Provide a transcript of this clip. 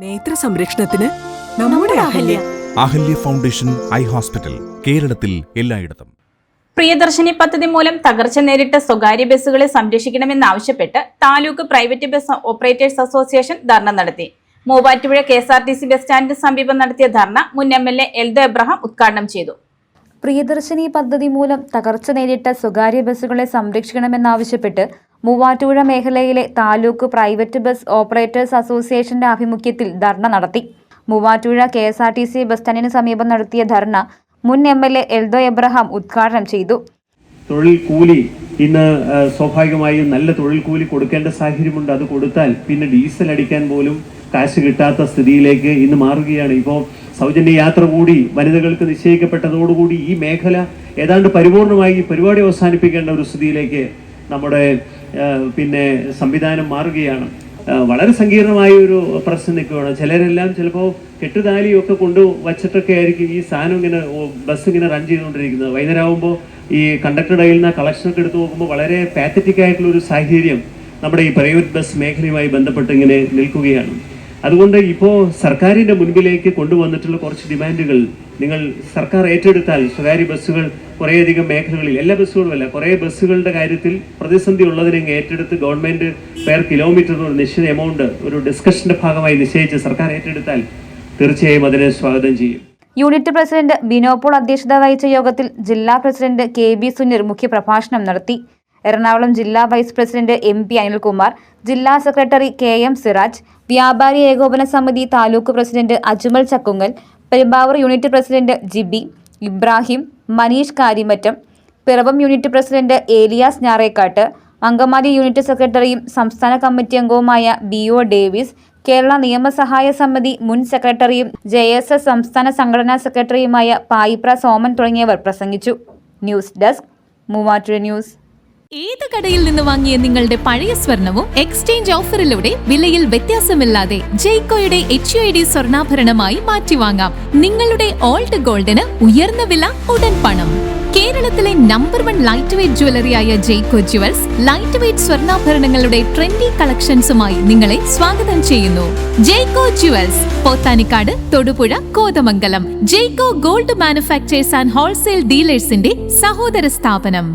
നേത്ര സംരക്ഷണത്തിന് നമ്മുടെ അഹല്യ ഫൗണ്ടേഷൻ ഐ ഹോസ്പിറ്റൽ, കേരളത്തിൽ എല്ലായിടത്തും. പ്രിയദർശിനി പദ്ധതി മൂലം തകർച്ച നേരിട്ട സ്വകാര്യ ബസ്സുകളെ സംരക്ഷിക്കണമെന്നാവശ്യപ്പെട്ട് taluk private bus operators association dharna നടത്തി. മൂവാറ്റുപുഴ KSRTC ബസ് സ്റ്റാൻഡിന് സമീപം നടത്തിയ ധർണ മുൻ MLA എൽദോ എബ്രഹാം ഉദ്ഘാടനം ചെയ്തു. പ്രിയദർശിനി പദ്ധതി മൂലം തകർച്ച നേരിട്ട സ്വകാര്യ ബസ്സുകളെ സംരക്ഷിക്കണമെന്നാവശ്യപ്പെട്ട് മൂവാറ്റുപുഴ മേഖലയിലെ താലൂക്ക് പ്രൈവറ്റ് ബസ് ഓപ്പറേറ്റേഴ്സ് അസോസിയേഷന്റെ ആഭിമുഖ്യത്തിൽ ധർണ നടത്തി. മൂവാറ്റുപുഴ KSRTC ബസ് സ്റ്റാൻഡിന് സമീപം നടത്തിയ ധർണ മുൻ MLA എൽദോ എബ്രഹാം ഉദ്ഘാടനം ചെയ്തു. തൊഴിൽ കൂലി ഇന്ന് സ്വാഭാവികമായും നല്ല തൊഴിൽ കൂലി കൊടുക്കേണ്ട സാഹചര്യമുണ്ട്. അത് കൊടുത്താൽ പിന്നെ ഡീസൽ അടിക്കാൻ പോലും കാശ് കിട്ടാത്ത സ്ഥിതിയിലേക്ക് ഇന്ന് മാറുകയാണ്. ഇപ്പോൾ സൗജന്യ യാത്ര കൂടി വനിതകൾക്ക് നിശ്ചയിക്കപ്പെട്ടതോടുകൂടി ഈ മേഖല ഏതാണ്ട് പരിപൂർണമായി പരിപാടി അവസാനിപ്പിക്കേണ്ട ഒരു സ്ഥിതിയിലേക്ക് നമ്മുടെ സംവിധാനം മാറുകയാണ്. വളരെ സങ്കീർണമായ ഒരു പ്രശ്നം നിൽക്കുകയാണ്. ചിലരെല്ലാം ചിലപ്പോൾ കെട്ടുതാലിയൊക്കെ കൊണ്ടു വച്ചിട്ടൊക്കെ ആയിരിക്കും ഈ സാധനം ഇങ്ങനെ ബസ് ഇങ്ങനെ റൺ ചെയ്തുകൊണ്ടിരിക്കുന്നത്. വൈകുന്നേരമാകുമ്പോൾ ഈ കണ്ടക്ടറുടെ കയ്യിൽ നിന്ന് കളക്ഷനൊക്കെ എടുത്ത് നോക്കുമ്പോൾ വളരെ പാത്തറ്റിക് ആയിട്ടുള്ള ഒരു സാഹചര്യം നമ്മുടെ ഈ പ്രൈവറ്റ് ബസ് മേഖലയുമായി ബന്ധപ്പെട്ട് ഇങ്ങനെ നിൽക്കുകയാണ്. അതുകൊണ്ട് ഇപ്പോൾ സർക്കാരിൻ്റെ മുൻപിലേക്ക് കൊണ്ടുവന്നിട്ടുള്ള കുറച്ച് ഡിമാൻഡുകൾ നിങ്ങൾ സർക്കാർ ഏറ്റെടുത്താൽ സ്വകാര്യ ബസ്സുകൾ കുറേയധികം മേഖലകളിൽ, എല്ലാ ബസ്സുകളുമല്ല, കുറേ ബസ്സുകളുടെ കാര്യത്തിൽ പ്രതിസന്ധി ഉള്ളതിനെ ഏറ്റെടുത്ത് ഗവൺമെൻറ് പെർ കിലോമീറ്റർ ഒരു നിശ്ചിത എമൗണ്ട് ഒരു ഡിസ്കഷന്റെ ഭാഗമായി നിശ്ചയിച്ച് സർക്കാർ ഏറ്റെടുത്താൽ തീർച്ചയായും അതിനെ സ്വാഗതം ചെയ്യും. യൂണിറ്റ് പ്രസിഡന്റ് ബിനോപോൾ അധ്യക്ഷത വഹിച്ച യോഗത്തിൽ ജില്ലാ പ്രസിഡന്റ് KB സുനിർ മുഖ്യപ്രഭാഷണം നടത്തി. എറണാകുളം ജില്ലാ വൈസ് പ്രസിഡന്റ് MP അനിൽകുമാർ, ജില്ലാ സെക്രട്ടറി KM സിറാജ്, വ്യാപാരി ഏകോപന സമിതി taluk president Ajmal Chakkungal, Perumbavoor unit president Jibi, Ibrahim, Manish Karimattom, Piravom unit president Elias Njarekkattu, Angamaly unit സെക്രട്ടറിയും സംസ്ഥാന കമ്മിറ്റി അംഗവുമായ BO ഡേവിസ്, കേരള നിയമസഹായ സമിതി മുൻ സെക്രട്ടറിയും JSS സംസ്ഥാന സംഘടനാ സെക്രട്ടറിയുമായ പായിപ്ര സോമൻ തുടങ്ങിയവർ പ്രസംഗിച്ചു. News desk, Muvattupuzha news. ഏത് കടയിൽ നിന്ന് വാങ്ങിയ നിങ്ങളുടെ പഴയ സ്വർണവും എക്സ്ചേഞ്ച് ഓഫറിലൂടെ വിലയിൽ വ്യത്യാസമില്ലാതെ ജെയ്കോയുടെ HUID സ്വർണ്ണാഭരണമായി മാറ്റിവാങ്ങാം. നിങ്ങളുടെ ഓൾഡ് ഗോൾഡിന് ഉയർന്ന വില, ഉടൻ പണം. കേരളത്തിലെ നമ്പർ 1 ലൈറ്റ് വെയ്റ്റ് ജ്വല്ലറിയായ ജെയ്കോ ജുവൽസ് ലൈറ്റ് വെയ്റ്റ് സ്വർണ്ണാഭരണങ്ങളുടെ ട്രെൻഡി കളക്ഷൻസുമായി നിങ്ങളെ സ്വാഗതം ചെയ്യുന്നു. Jaico jewels, Pothanikkad, Thodupuzha, Kothamangalam. Jaico gold manufacturers and wholesale ഡീലേഴ്സിന്റെ സഹോദര സ്ഥാപനം.